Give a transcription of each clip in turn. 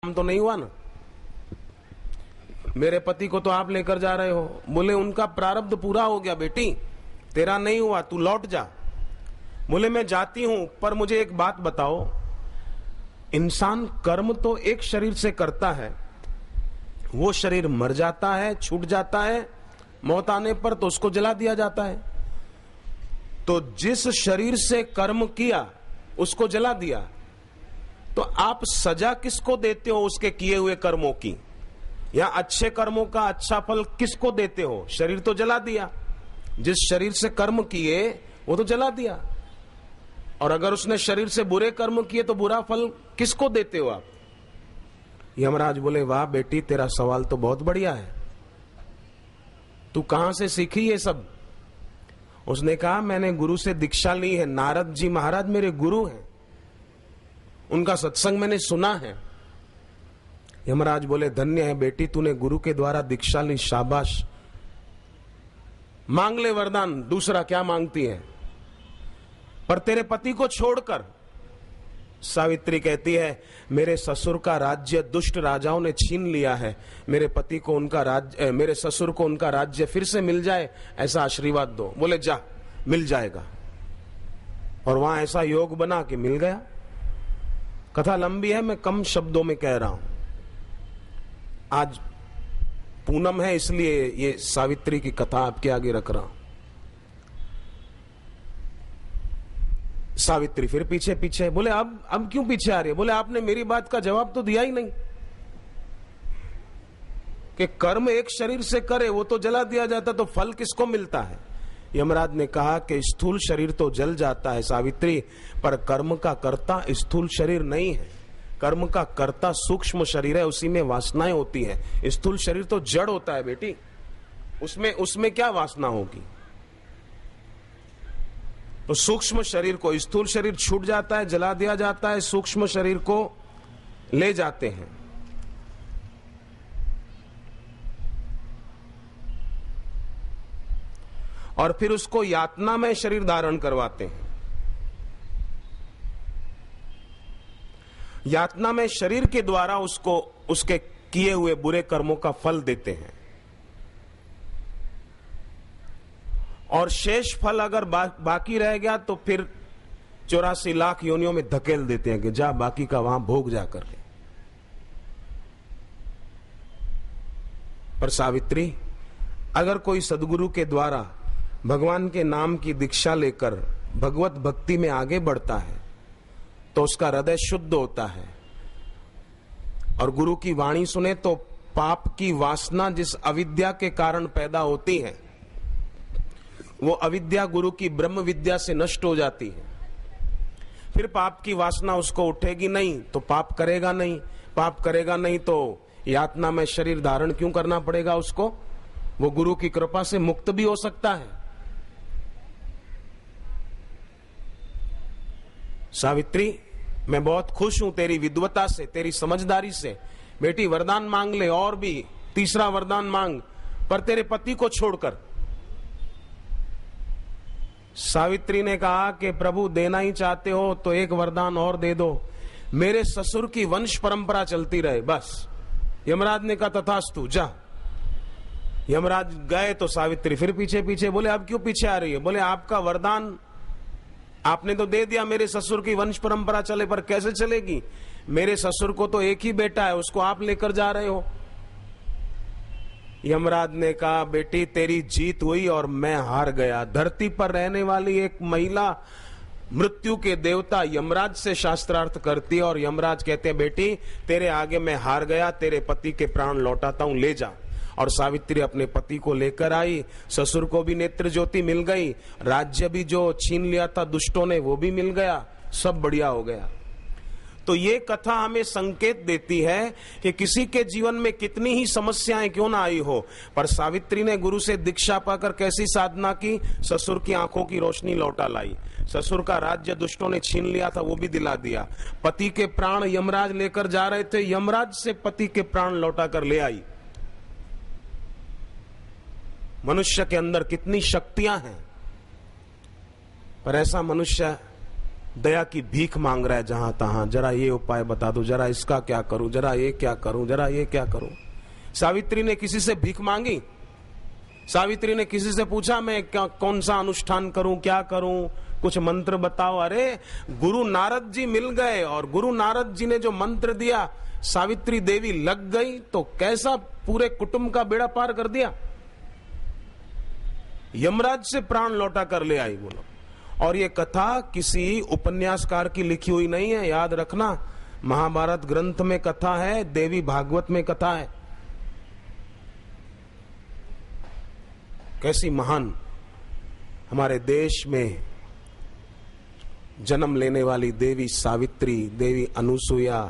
काम तो नहीं हुआ ना, मेरे पति को तो आप लेकर जा रहे हो। बोले उनका प्रारब्ध पूरा हो गया बेटी, तेरा नहीं हुआ, तू लौट जा। बोले मैं जाती हूं, पर मुझे एक बात बताओ, इंसान कर्म तो एक शरीर से करता है, वो शरीर मर जाता है, छूट जाता है, मौत आने पर तो उसको जला दिया जाता है। तो जिस शरीर से कर्म किया उसको जला दिया, तो आप सजा किसको देते हो उसके किए हुए कर्मों की, या अच्छे कर्मों का अच्छा फल किसको देते हो? शरीर तो जला दिया, जिस शरीर से कर्म किए वो तो जला दिया। और अगर उसने शरीर से बुरे कर्म किए तो बुरा फल किसको देते हो आप? यमराज बोले वाह बेटी, तेरा सवाल तो बहुत बढ़िया है, तू कहां से सीखी ये सब? उसने कहा मैंने गुरु से दीक्षा ली है, नारद जी महाराज मेरे गुरु हैं, उनका सत्संग मैंने सुना है। यमराज बोले धन्य है बेटी, तूने गुरु के द्वारा दीक्षा ली, शाबाश, मांग ले वरदान, दूसरा क्या मांगती है? पर तेरे पति को छोड़कर। सावित्री कहती है मेरे ससुर का राज्य दुष्ट राजाओं ने छीन लिया है, मेरे पति को उनका राज्य, मेरे ससुर को उनका राज्य फिर से मिल जाए, ऐसा आशीर्वाद दो। बोले जा, मिल जाएगा। और वहां ऐसा योग बना कि मिल गया। कथा लंबी है, मैं कम शब्दों में कह रहा हूं। आज पूनम है इसलिए ये सावित्री की कथा आपके आगे रख रहा हूं। सावित्री फिर पीछे पीछे। बोले अब क्यों पीछे आ रही है? बोले आपने मेरी बात का जवाब तो दिया ही नहीं कि कर्म एक शरीर से करे वो तो जला दिया जाता, तो फल किसको मिलता है? यमराज ने कहा कि स्थूल शरीर तो जल जाता है सावित्री, पर कर्म का कर्ता स्थूल शरीर नहीं है, कर्म का कर्ता सूक्ष्म शरीर है, उसी में वासनाएं होती हैं। स्थूल शरीर तो जड़ होता है बेटी, उसमें क्या वासना होगी? तो सूक्ष्म शरीर को, स्थूल शरीर छूट जाता है, जला दिया जाता है, सूक्ष्म शरीर को ले जाते हैं। और फिर उसको यातना में शरीर धारण करवाते हैं। यातना में शरीर के द्वारा उसको उसके किए हुए बुरे कर्मों का फल देते हैं, और शेष फल अगर बाकी रह गया तो फिर 84 लाख योनियों में धकेल देते हैं कि जा बाकी का वहां भोग जाकर के। पर सावित्री, अगर कोई सदगुरु के द्वारा भगवान के नाम की दीक्षा लेकर भगवत भक्ति में आगे बढ़ता है तो उसका हृदय शुद्ध होता है, और गुरु की वाणी सुने तो पाप की वासना जिस अविद्या के कारण पैदा होती है, वो अविद्या गुरु की ब्रह्म विद्या से नष्ट हो जाती है। फिर पाप की वासना उसको उठेगी नहीं तो पाप करेगा नहीं, पाप करेगा नहीं तो यातना में शरीर धारण क्यों करना पड़ेगा उसको? वो गुरु की कृपा से मुक्त भी हो सकता है। सावित्री, मैं बहुत खुश हूं तेरी विद्वता से, तेरी समझदारी से। बेटी वरदान मांग ले, और भी तीसरा वरदान मांग, पर तेरे पति को छोड़कर। सावित्री ने कहा कि प्रभु देना ही चाहते हो तो एक वरदान और दे दो, मेरे ससुर की वंश परंपरा चलती रहे बस। यमराज ने कहा तथास्तु, जा। यमराज गए तो सावित्री फिर पीछे पीछे। बोले अब क्यों पीछे आ रही है? बोले आपका वरदान आपने तो दे दिया, मेरे ससुर की वंश परंपरा चले, पर कैसे चलेगी? मेरे ससुर को तो एक ही बेटा है, उसको आप लेकर जा रहे हो। यमराज ने कहा बेटी तेरी जीत हुई और मैं हार गया। धरती पर रहने वाली एक महिला मृत्यु के देवता यमराज से शास्त्रार्थ करती है, और यमराज कहते हैं बेटी तेरे आगे मैं हार गया, तेरे पति के प्राण लौटाता हूं, ले जा। और सावित्री अपने पति को लेकर आई, ससुर को भी नेत्र ज्योति मिल गई, राज्य भी जो छीन लिया था दुष्टों ने वो भी मिल गया, सब बढ़िया हो गया। तो ये कथा हमें संकेत देती है कि किसी के जीवन में कितनी ही समस्याएं क्यों ना आई हो, पर सावित्री ने गुरु से दीक्षा पाकर कैसी साधना की, ससुर की आंखों की रोशनी लौटा लाई, ससुर का राज्य दुष्टों ने छीन लिया था वो भी दिला दिया, पति के प्राण यमराज लेकर जा रहे थे, यमराज से पति के प्राण लौटा कर ले आई। मनुष्य के अंदर कितनी शक्तियां हैं, पर ऐसा मनुष्य दया की भीख मांग रहा है जहां तहां, जरा ये उपाय बता दो, जरा इसका क्या करूं, जरा ये क्या करूं, जरा ये क्या करूं। सावित्री ने किसी से भीख मांगी? सावित्री ने किसी से पूछा मैं क्या कौन सा अनुष्ठान करूं, क्या करूं, कुछ मंत्र बताओ? अरे गुरु नारद जी मिल गए और गुरु नारद जी ने जो मंत्र दिया सावित्री देवी लग गई तो कैसा पूरे कुटुंब का बेड़ा पार कर दिया। यमराज से प्राण लौटा कर ले आई बोलो। और ये कथा किसी उपन्यासकार की लिखी हुई नहीं है, याद रखना, महाभारत ग्रंथ में कथा है, देवी भागवत में कथा है। कैसी महान हमारे देश में जन्म लेने वाली देवी सावित्री, देवी अनुसुईया।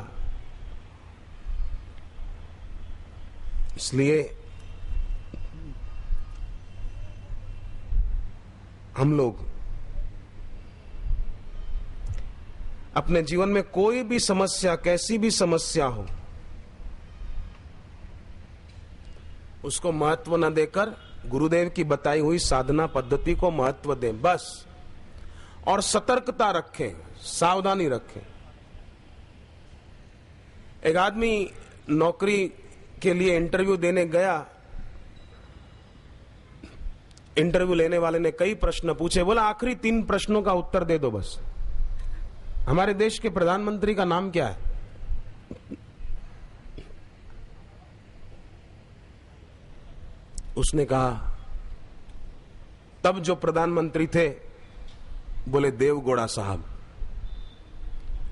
इसलिए हम लोग अपने जीवन में कोई भी समस्या, कैसी भी समस्या हो, उसको महत्व न देकर गुरुदेव की बताई हुई साधना पद्धति को महत्व दें बस। और सतर्कता रखें, सावधानी रखें। एक आदमी नौकरी के लिए इंटरव्यू देने गया। इंटरव्यू लेने वाले ने कई प्रश्न पूछे, बोला आखिरी 3 प्रश्नों का उत्तर दे दो बस। हमारे देश के प्रधानमंत्री का नाम क्या है? उसने कहा, तब जो प्रधानमंत्री थे बोले देवगौड़ा साहब।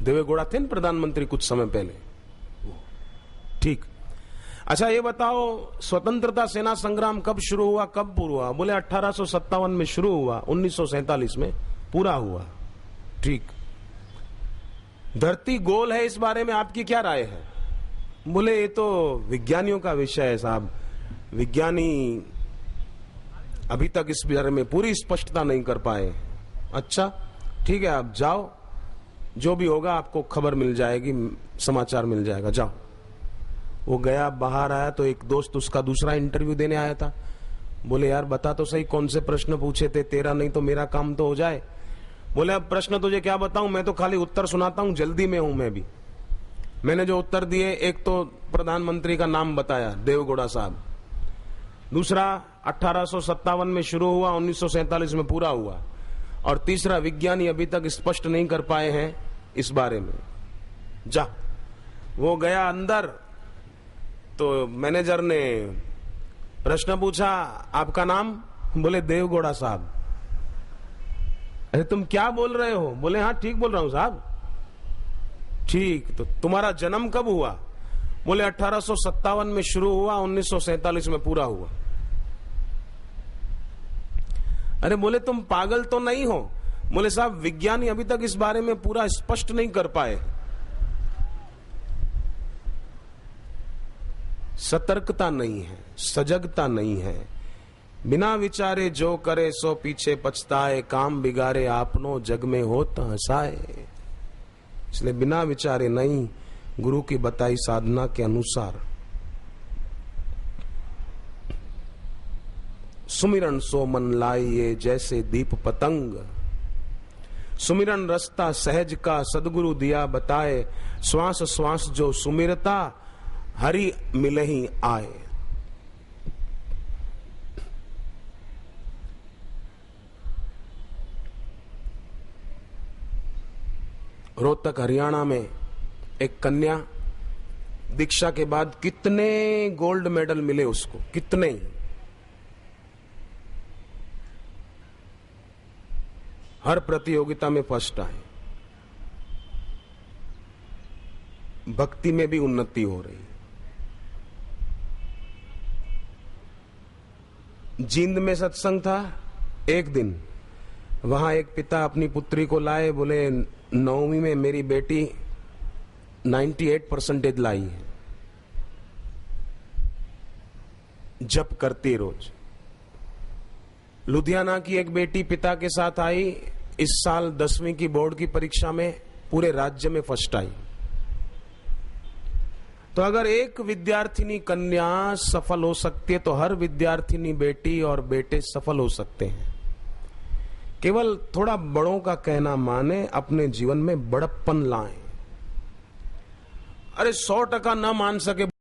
देवेगौड़ा थे ना प्रधानमंत्री कुछ समय पहले। ठीक, अच्छा ये बताओ स्वतंत्रता सेना संग्राम कब शुरू हुआ, कब पूरा हुआ? बोले 1857 में शुरू हुआ, 1947 में पूरा हुआ। ठीक, धरती गोल है, इस बारे में आपकी क्या राय है? बोले ये तो विज्ञानियों का विषय है साहब, विज्ञानी अभी तक इस बारे में पूरी स्पष्टता नहीं कर पाए। अच्छा ठीक है, आप जाओ, जो भी होगा आपको खबर मिल जाएगी, समाचार मिल जाएगा, जाओ। वो गया, बाहर आया तो एक दोस्त उसका दूसरा इंटरव्यू देने आया था। बोले यार बता तो सही कौन से प्रश्न पूछे थे, तेरा नहीं तो मेरा काम तो हो जाए। बोले अब प्रश्न तुझे क्या बताऊं, मैं तो खाली उत्तर सुनाता हूं, जल्दी में हूं मैं भी। मैंने जो उत्तर दिए, एक तो प्रधानमंत्री का नाम बताया देवगौड़ा साहब, दूसरा 1857 में शुरू हुआ, 1947 में पूरा हुआ, और तीसरा विज्ञानी अभी तक स्पष्ट नहीं कर पाए हैं इस बारे में। जा, वो गया अंदर तो मैनेजर ने प्रश्न पूछा आपका नाम? बोले देवगौड़ा साहब। अरे तुम क्या बोल रहे हो? बोले हाँ ठीक बोल रहा हूं साहब। ठीक, तो तुम्हारा जन्म कब हुआ? बोले 1857 में शुरू हुआ, 1947 में पूरा हुआ। अरे बोले तुम पागल तो नहीं हो? बोले साहब विज्ञानी अभी तक इस बारे में पूरा स्पष्ट नहीं कर पाए। सतर्कता नहीं है, सजगता नहीं है। बिना विचारे जो करे सो पीछे पछताए, काम बिगाड़े आपनो जग में होत हंसाए। इसलिए बिना विचारे नहीं, गुरु की बताई साधना के अनुसार सुमिरन सो मन लाइए जैसे दीप पतंग, सुमिरन रास्ता सहज का सदगुरु दिया बताए, श्वास श्वास जो सुमिरता हरि मिले ही आए। रोहतक हरियाणा में एक कन्या दीक्षा के बाद कितने गोल्ड मेडल मिले उसको, कितने। हर प्रतियोगिता में फर्स्ट आए, भक्ति में भी उन्नति हो रही। जींद में सत्संग था एक दिन, वहां एक पिता अपनी पुत्री को लाए, बोले 9वीं में मेरी बेटी 98% लाई है, जप करती रोज। लुधियाना की एक बेटी पिता के साथ आई, इस साल 10वीं की बोर्ड की परीक्षा में पूरे राज्य में फर्स्ट आई। तो अगर एक विद्यार्थिनी कन्या सफल हो सकती है तो हर विद्यार्थिनी बेटी और बेटे सफल हो सकते हैं। केवल थोड़ा बड़ों का कहना माने, अपने जीवन में बड़प्पन लाएं। अरे 100% न मान सके